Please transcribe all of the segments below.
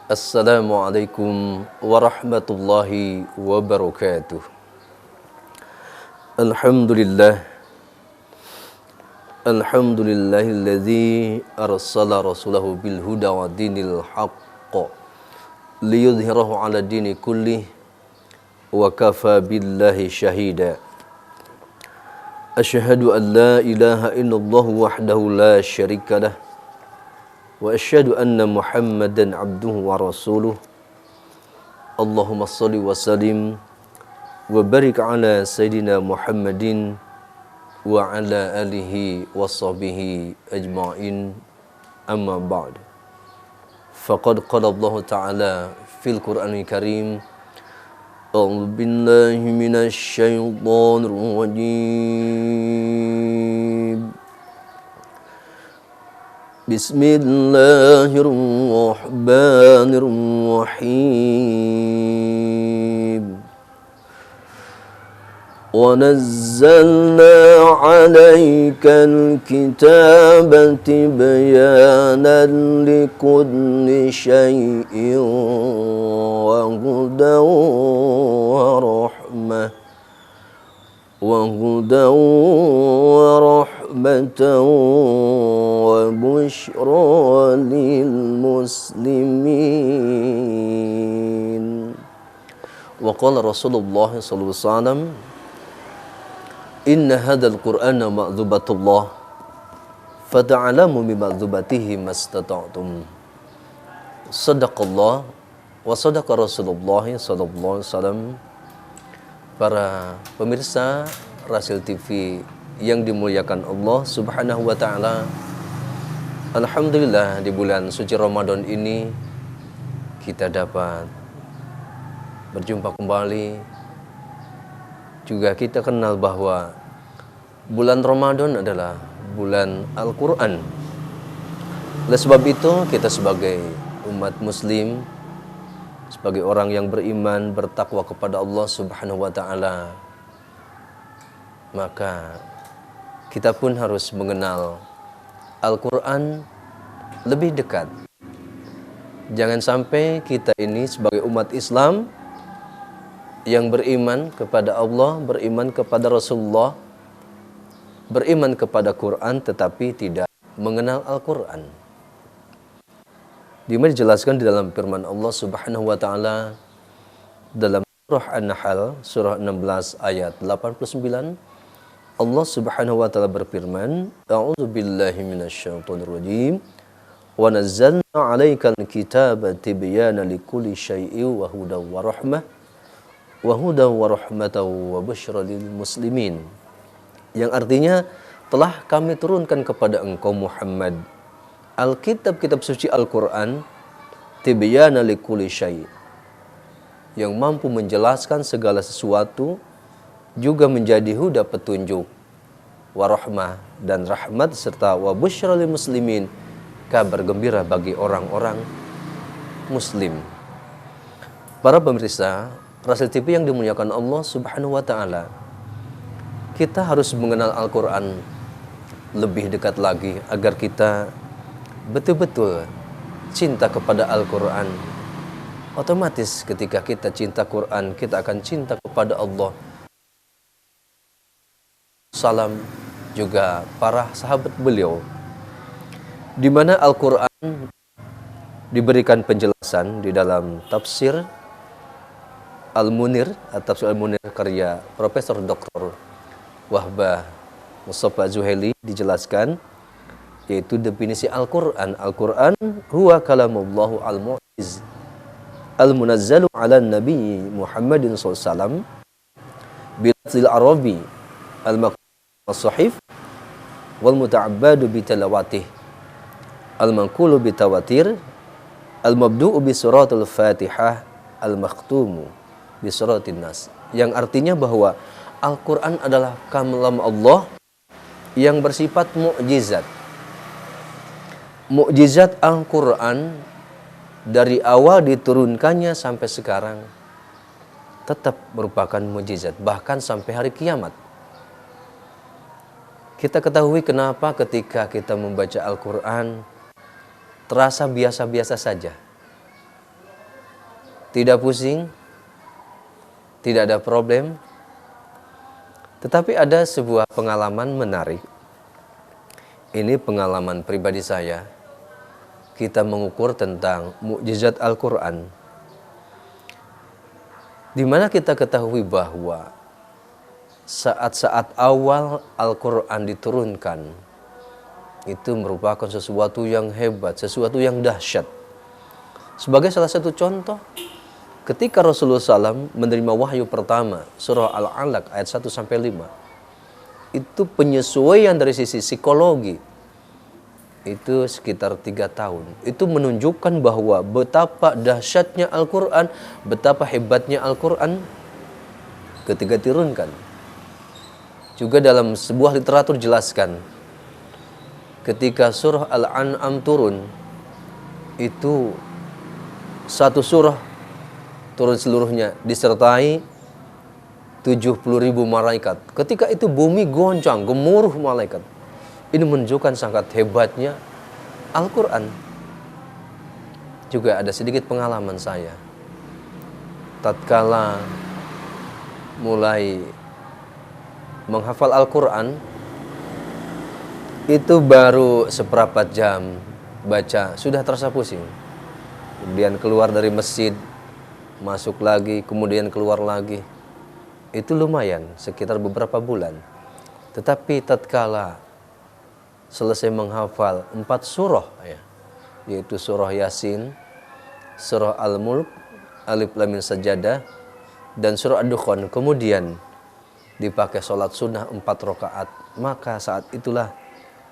Assalamualaikum warahmatullahi wabarakatuh. Alhamdulillah. Alhamdulillahilladzi arsala rasulahu bil huda wa dinil haqq liyudhhirahu 'ala dini kullih wa kafa billahi syahida. Asyhadu an la ilaha illallah wahdahu la syarika lah wa asyhadu anna Muhammadan abduhu wa rasuluh. Allahumma shalli wa sallim wa barik ala sayyidina Muhammadin wa ala alihi wa sahbihi ajma'in, amma ba'd. Faqad qala Allah Ta'ala fil Qur'anil Karim, a'udzu billahi minasy syaithanir rajim. Bismillahirrahmanirrahim. وَنَزَّلْنَا عَلَيْكَ الْكِتَابَ تِبْيَانًا لِكُلِّ شَيْءٍ وَهُدًى وَرَحْمَةً وَبُشْرَى لِلْمُسْلِمِينَ. وقال رسول الله صلى الله عليه وسلم inna hadzal qur'ana ma'dzubatullah fata'alamu bi ma'dzubatihi mastata'tum. Sadaqallah wa sadaqa Rasulullah sallallahu alaihi wasallam. Para pemirsa Rasil TV yang dimuliakan Allah Subhanahu wa taala, alhamdulillah di bulan suci Ramadan ini kita dapat berjumpa kembali. Juga kita kenal bahwa bulan Ramadan adalah bulan Al-Quran. Oleh sebab itu kita sebagai umat muslim, sebagai orang yang beriman, bertakwa kepada Allah Subhanahu wa ta'ala, maka kita pun harus mengenal Al-Quran lebih dekat. Jangan sampai kita ini sebagai umat Islam yang beriman kepada Allah, beriman kepada Rasulullah, beriman kepada Quran, tetapi tidak mengenal Al-Quran. Di mana dijelaskan di dalam firman Allah Subhanahu wa taala dalam surah An-Nahl surah 16 ayat 89, Allah Subhanahu wa taala berfirman, a'udzu billahi minasyaitonir rajim, wa nazzalna 'alaikal kitaba tibyana likulli syai'in wa hudaw wa rahmah wa hudaw wa rahmatan wa busyra lil muslimin. Yang artinya, telah kami turunkan kepada engkau Muhammad Alkitab suci Al-Quran, tibyana likulli syai', yang mampu menjelaskan segala sesuatu, juga menjadi huda petunjuk, warahmah dan rahmat, serta wa busyra lil muslimin, kabar gembira bagi orang-orang muslim. Para pemirsa Rasil TV yang dimuliakan Allah Subhanahu wa ta'ala, kita harus mengenal Al-Quran lebih dekat lagi agar kita betul-betul cinta kepada Al-Quran. Otomatis ketika kita cinta Quran, kita akan cinta kepada Allah. Salam juga para sahabat beliau, di mana Al-Quran diberikan penjelasan di dalam tafsir Al-Munir atau Tafsir Al-Munir karya Profesor Dr. Wahbah Mustafa Zuhaili dijelaskan, yaitu definisi Al-Quran. Al-Quran huwa kalamullahu al-mu'jiz al-munazzalu ala nabi Muhammadin SAW bilafzil arabi al-maqsud as-sahif wal muta'abbadu bitalawatih al-manqulu bitawatir al-mabdu'u bi suratul fatihah al-makhtumu bisuratin nas. Yang artinya bahwa Al-Quran adalah kalam Allah yang bersifat mukjizat. Mukjizat Al-Quran dari awal diturunkannya sampai sekarang tetap merupakan mukjizat, bahkan sampai hari kiamat. Kita ketahui kenapa ketika kita membaca Al-Quran terasa biasa-biasa saja. tidak pusing, tidak ada problem. Tetapi ada sebuah pengalaman menarik. Ini pengalaman pribadi saya. Kita mengukur tentang mukjizat Al-Quran. Di mana kita ketahui bahwa saat-saat awal Al-Quran diturunkan, itu merupakan sesuatu yang hebat, sesuatu yang dahsyat. Sebagai salah satu contoh, ketika Rasulullah SAW menerima wahyu pertama, surah Al-Alaq ayat 1-5, itu penyesuaian dari sisi psikologi, itu sekitar 3 tahun. Itu menunjukkan bahwa betapa dahsyatnya Al-Quran, betapa hebatnya Al-Quran ketika diturunkan. Juga dalam sebuah literatur jelaskan, ketika surah Al-An'am turun, itu satu surah turun seluruhnya disertai 70.000 malaikat. Ketika itu bumi goncang, gemuruh malaikat. Ini menunjukkan sangat hebatnya Al-Quran. Juga ada sedikit pengalaman saya. Tatkala mulai menghafal Al-Quran, itu baru seperempat jam baca, sudah terasa pusing. Kemudian keluar dari masjid, masuk lagi, kemudian keluar lagi. Itu lumayan, sekitar beberapa bulan. Tetapi tatkala selesai menghafal 4 surah, yaitu surah Yasin, surah Al-Mulk, Alif Lam Mim Sajadah, dan surah Ad-Dukhan, kemudian dipakai sholat sunnah 4 rakaat, maka saat itulah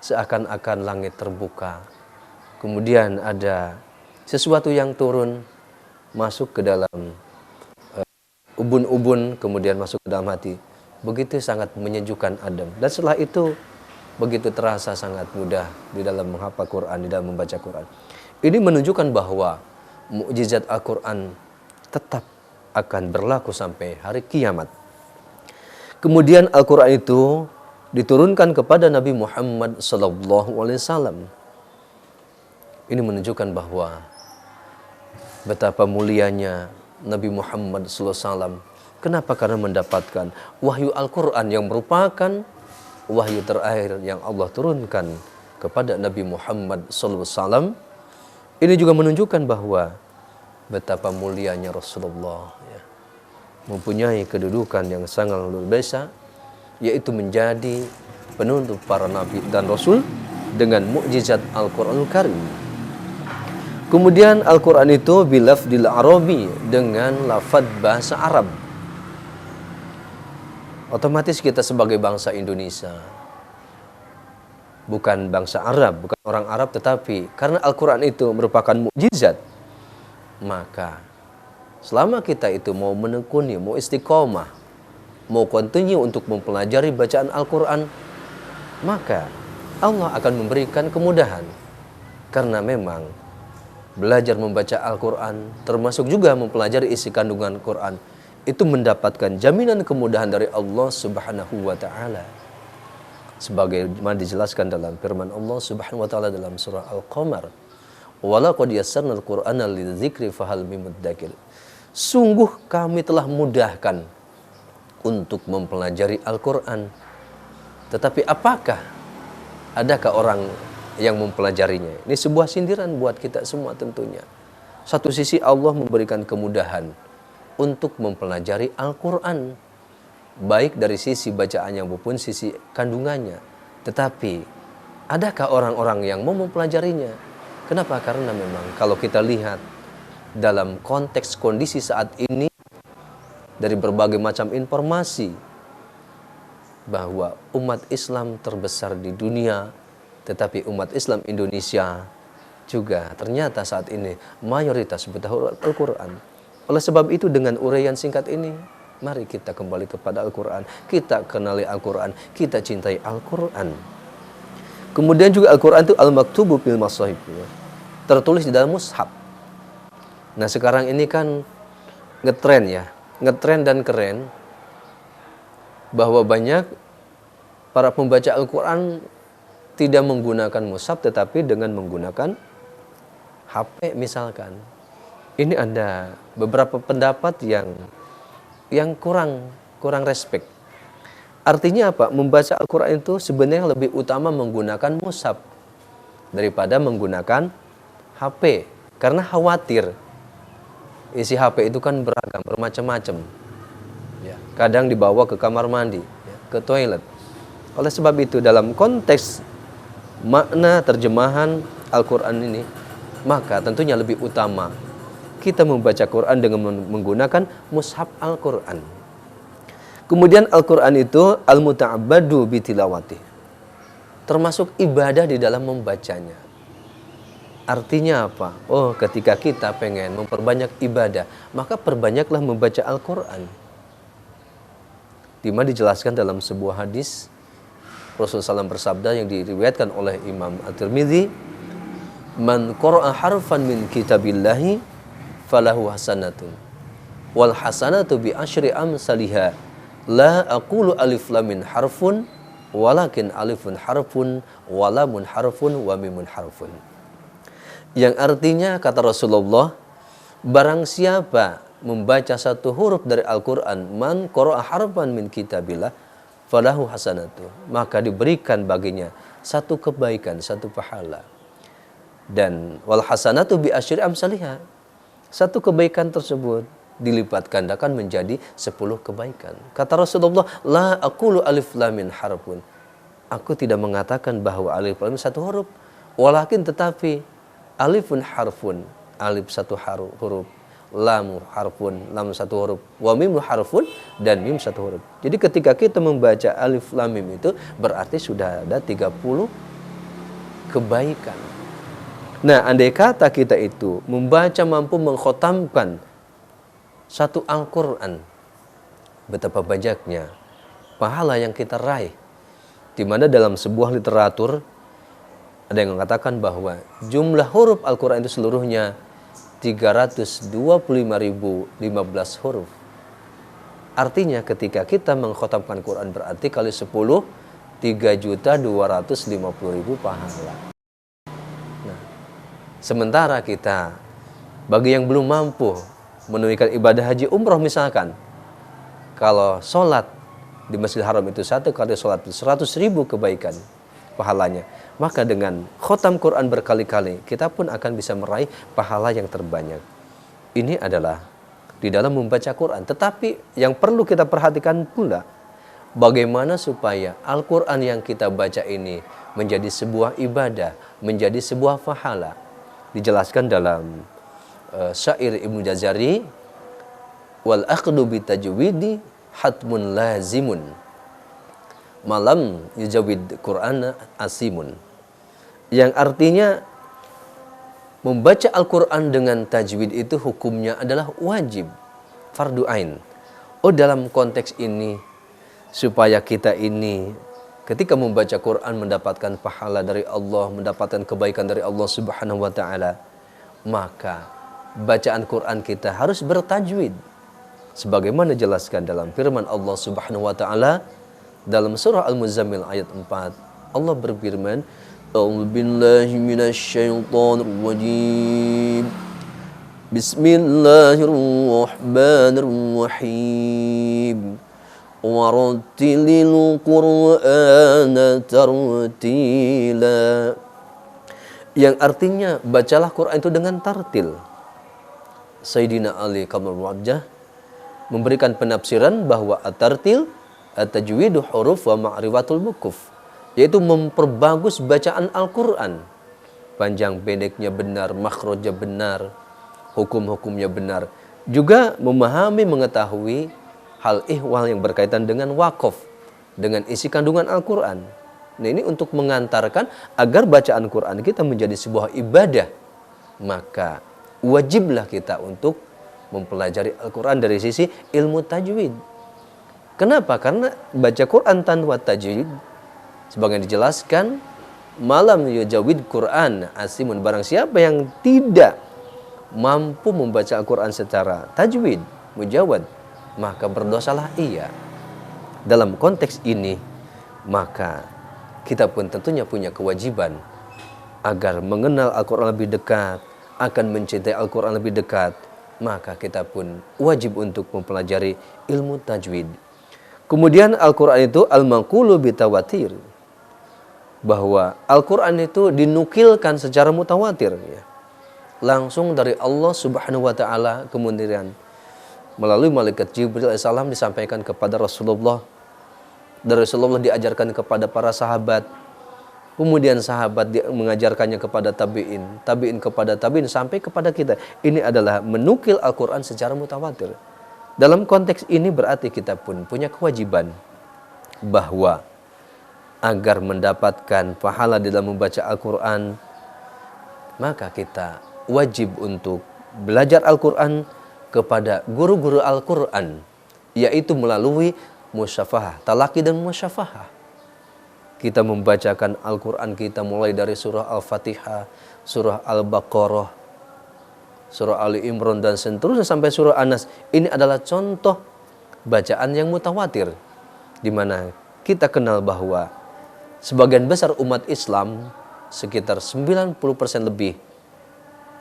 seakan-akan langit terbuka. Kemudian ada sesuatu yang turun, masuk ke dalam ubun-ubun, kemudian masuk ke dalam hati. Begitu sangat menyejukkan adem. Dan setelah itu, begitu terasa sangat mudah di dalam menghafal Quran, di dalam membaca Quran. Ini menunjukkan bahwa mukjizat Al-Quran tetap akan berlaku sampai hari kiamat. Kemudian Al-Quran itu diturunkan kepada Nabi Muhammad SAW. Ini menunjukkan bahwa betapa mulianya Nabi Muhammad SAW. Kenapa? Karena mendapatkan wahyu Al-Quran yang merupakan wahyu terakhir yang Allah turunkan kepada Nabi Muhammad SAW. Ini juga menunjukkan bahwa betapa mulianya Rasulullah, mempunyai kedudukan yang sangat luar biasa, yaitu menjadi penutup para nabi dan rasul dengan mukjizat Al-Quranul Karim. Kemudian Al-Quran itu bilafdil Arabi, dengan lafaz bahasa Arab. Otomatis kita sebagai bangsa Indonesia, bukan bangsa Arab, bukan orang Arab, tetapi karena Al-Quran itu merupakan mukjizat, maka selama kita itu mau menekuni, mau istiqomah, mau continue untuk mempelajari bacaan Al-Quran, maka Allah akan memberikan kemudahan. Karena memang belajar membaca Al-Quran, termasuk juga mempelajari isi kandungan Quran, itu mendapatkan jaminan kemudahan dari Allah Subhanahu wa Ta'ala. Sebagaimana dijelaskan dalam firman Allah Subhanahu wa Ta'ala dalam surah Al-Qamar, "Walaqad yassarnal Qur'ana lidzikri fahal mim muddakir." Sungguh kami telah mudahkan untuk mempelajari Al-Quran. Tetapi adakah orang yang mempelajarinya? Ini sebuah sindiran buat kita semua tentunya. Satu sisi Allah memberikan kemudahan untuk mempelajari Al-Quran, baik dari sisi bacaannya maupun sisi kandungannya. Tetapi adakah orang-orang yang mau mempelajarinya? Kenapa? Karena memang kalau kita lihat dalam konteks kondisi saat ini, dari berbagai macam informasi bahwa umat Islam terbesar di dunia, tetapi umat Islam Indonesia juga ternyata saat ini mayoritas bertahu Al-Quran. Oleh sebab itu, dengan uraian singkat ini, mari kita kembali kepada Al-Quran, kita kenali Al-Quran, kita cintai Al-Quran. Kemudian juga Al-Quran itu al-maktubu fil mashahif, tertulis di dalam mushaf. Nah sekarang ini kan ngetren dan keren bahwa banyak para pembaca Al-Quran tidak menggunakan mushaf, tetapi dengan menggunakan HP misalkan. Ini ada beberapa pendapat yang kurang respect. Artinya apa? Membaca Al-Quran itu sebenarnya lebih utama menggunakan mushaf daripada menggunakan HP. Karena khawatir isi HP itu kan beragam, bermacam-macam. Ya, kadang dibawa ke kamar mandi, ya, ke toilet. Oleh sebab itu dalam konteks makna terjemahan Al-Quran ini, maka tentunya lebih utama kita membaca Quran dengan menggunakan mushaf Al-Quran. Kemudian Al-Quran itu al-muta'abbadu bitilawati, termasuk ibadah di dalam membacanya. Artinya apa? Oh, ketika kita pengen memperbanyak ibadah, maka perbanyaklah membaca Al-Quran. Di mana dijelaskan dalam sebuah hadis, Rasulullah SAW bersabda yang diriwayatkan oleh Imam At-Tirmidzi, "Man qara'a harfan min kitabillahi falahu hasanatun wal hasanatu bi asyri amsalihha la aqulu alif lam min harfun walakin alifun harfun wa lamun harfun wa mimun harfun." Yang artinya kata Rasulullah, barang siapa membaca satu huruf dari Al-Quran, man qara'a harfan min kitabillah falahu hasanatu, maka diberikan baginya satu kebaikan, satu pahala. Dan wal hasanatu bi asyri amsalihha, satu kebaikan tersebut dilipat gandakan menjadi 10 kebaikan. Kata Rasulullah, la aqulu alif lam min harfun, aku tidak mengatakan bahwa alif lam satu huruf, walakin tetapi alifun harfun, alif satu huruf, lam harfun, lam satu huruf, wa mim harfun, dan mim satu huruf. Jadi ketika kita membaca alif lam mim itu berarti sudah ada 30 kebaikan. Nah, andai kata kita itu membaca mampu mengkhotamkan satu Al-Quran, betapa banyaknya pahala yang kita raih. Di mana dalam sebuah literatur ada yang mengatakan bahwa jumlah huruf Al-Quran itu seluruhnya 325.015 huruf. Artinya ketika kita mengkhotamkan Quran berarti kali 10, 3.250.000 pahala. Nah, sementara kita, bagi yang belum mampu menunaikan ibadah haji umroh misalkan, kalau sholat di Masjidil Haram itu satu kali sholat 100.000 kebaikan pahalanya, maka dengan khotam Quran berkali-kali kita pun akan bisa meraih pahala yang terbanyak. Ini adalah di dalam membaca Quran. Tetapi yang perlu kita perhatikan pula, bagaimana supaya Al-Quran yang kita baca ini menjadi sebuah ibadah, menjadi sebuah pahala. Dijelaskan dalam syair Ibnu Jazari, wal aqdu bitajwidi hatmun lazimun malam yujawid Qur'an asimun, yang artinya membaca Al-Quran dengan tajwid itu hukumnya adalah wajib, fardu ain. Oh, dalam konteks ini supaya kita ini ketika membaca Quran mendapatkan pahala dari Allah, mendapatkan kebaikan dari Allah Subhanahu wa taala, maka bacaan Quran kita harus bertajwid. Sebagaimana dijelaskan dalam firman Allah Subhanahu wa taala dalam surah Al-Muzammil ayat 4, Allah berfirman, "A'udzu billahi minasyaitonir rajim. Bismillahirrahmanirrahim. Warattilil Qur'ana tartila." Yang artinya bacalah Quran itu dengan tartil. Sayyidina Ali Kamal Wajah memberikan penafsiran bahwa at-tartil at-tajwidu huruf wa ma'rifatul wukuf, yaitu memperbagus bacaan Al-Quran. Panjang pendeknya benar, makhrajnya benar, hukum-hukumnya benar. Juga memahami, mengetahui hal ihwal yang berkaitan dengan wakaf, dengan isi kandungan Al-Quran. Nah, ini untuk mengantarkan agar bacaan Quran kita menjadi sebuah ibadah. Maka wajiblah kita untuk mempelajari Al-Quran dari sisi ilmu tajwid. Kenapa? Karena baca Quran tanpa tajwid, sebagian dijelaskan, malam yujawid Quran asimun, barang siapa yang tidak mampu membaca Al-Quran secara tajwid, mujawad, maka berdosalah ia. Dalam konteks ini, maka kita pun tentunya punya kewajiban agar mengenal Al-Quran lebih dekat, akan mencintai Al-Quran lebih dekat, maka kita pun wajib untuk mempelajari ilmu tajwid. Kemudian Al-Quran itu al-manqulu bitawatir, bahwa Al-Quran itu dinukilkan secara mutawatir, ya, langsung dari Allah Subhanahu wa Ta'ala, kemudian melalui malaikat Jibril alaihissalam disampaikan kepada Rasulullah, dari Rasulullah diajarkan kepada para sahabat, kemudian sahabat mengajarkannya kepada tabi'in, tabi'in kepada tabi'in, sampai kepada kita. Ini adalah menukil Al-Quran secara mutawatir. Dalam konteks ini berarti kita pun punya kewajiban bahwa agar mendapatkan pahala dalam membaca Al-Quran, maka kita wajib untuk belajar Al-Quran kepada guru-guru Al-Quran, yaitu melalui musyafahah, talaki dan musyafahah. Kita membacakan Al-Quran kita mulai dari surah Al-Fatihah, surah Al-Baqarah, surah Ali Imran dan seterusnya sampai surah An-Nas. Ini adalah contoh bacaan yang mutawatir, di mana kita kenal bahwa sebagian besar umat Islam, sekitar 90% lebih,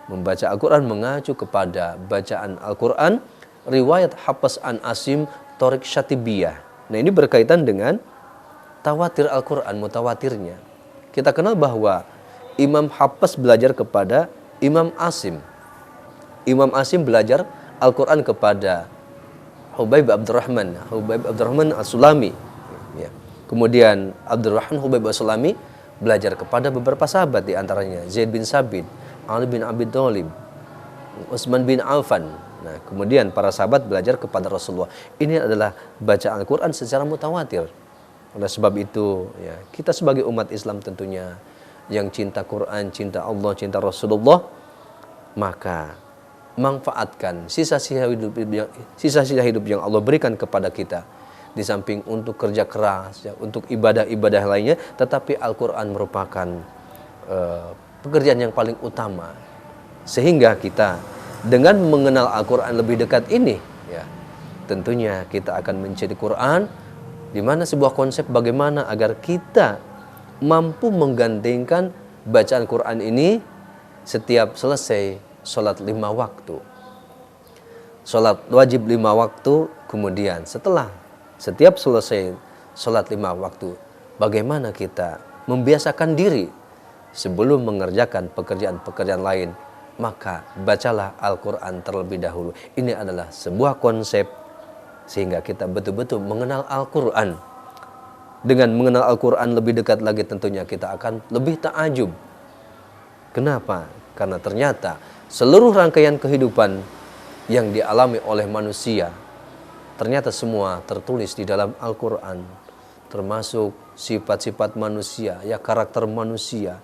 membaca Al-Quran mengacu kepada bacaan Al-Quran riwayat Hafs an Asim Thoriq Syatibiyah. Nah, ini berkaitan dengan tawatir Al-Quran, mutawatirnya. Kita kenal bahwa Imam Hafs belajar kepada Imam Asim. Imam Asim belajar Al-Quran kepada Hubaib Abdurrahman As-Sulami. Ya. Kemudian Abdurrahman Hubaib As-Sulami belajar kepada beberapa sahabat, di antaranya Zaid bin Sabit, Ali bin Abi Thalib, Utsman bin Affan. Nah, kemudian para sahabat belajar kepada Rasulullah. Ini adalah bacaan Al-Quran secara mutawatir. Oleh sebab itu, ya, kita sebagai umat Islam tentunya yang cinta Quran, cinta Allah, cinta Rasulullah, maka manfaatkan sisa-sisa hidup yang Allah berikan kepada kita. Di samping untuk kerja keras, ya, untuk ibadah-ibadah lainnya, tetapi Al-Quran merupakan pekerjaan yang paling utama. Sehingga kita dengan mengenal Al-Quran lebih dekat ini, ya, tentunya kita akan mencintai Quran, di mana sebuah konsep bagaimana agar kita mampu menggandengkan bacaan Quran ini setiap selesai sholat 5 waktu. Sholat wajib 5 waktu, kemudian setelah setiap selesai sholat 5 waktu, bagaimana kita membiasakan diri sebelum mengerjakan pekerjaan-pekerjaan lain, maka bacalah Al-Quran terlebih dahulu. Ini adalah sebuah konsep sehingga kita betul-betul mengenal Al-Quran. Dengan mengenal Al-Quran lebih dekat lagi, tentunya kita akan lebih ta'ajub. Kenapa? Karena ternyata seluruh rangkaian kehidupan yang dialami oleh manusia, ternyata semua tertulis di dalam Al-Quran. Termasuk sifat-sifat manusia, ya, karakter manusia.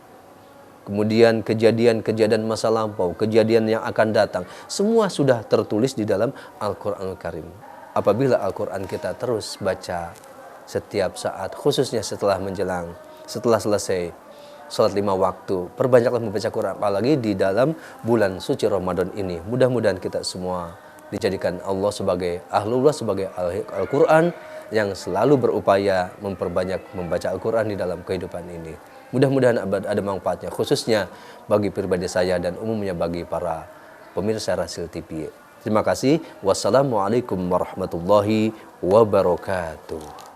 Kemudian kejadian-kejadian masa lampau, kejadian yang akan datang, semua sudah tertulis di dalam Al-Quranul Karim. Apabila Al-Quran kita terus baca setiap saat, khususnya setelah selesai sholat 5 waktu, perbanyaklah membaca Quran, apalagi di dalam bulan suci Ramadan ini. Mudah-mudahan kita semua dijadikan Allah sebagai ahlullah, sebagai Al-Quran yang selalu berupaya memperbanyak membaca Al-Quran di dalam kehidupan ini. Mudah-mudahan ada manfaatnya, khususnya bagi pribadi saya dan umumnya bagi para pemirsa Rasil TV. Terima kasih. Wassalamualaikum warahmatullahi wabarakatuh.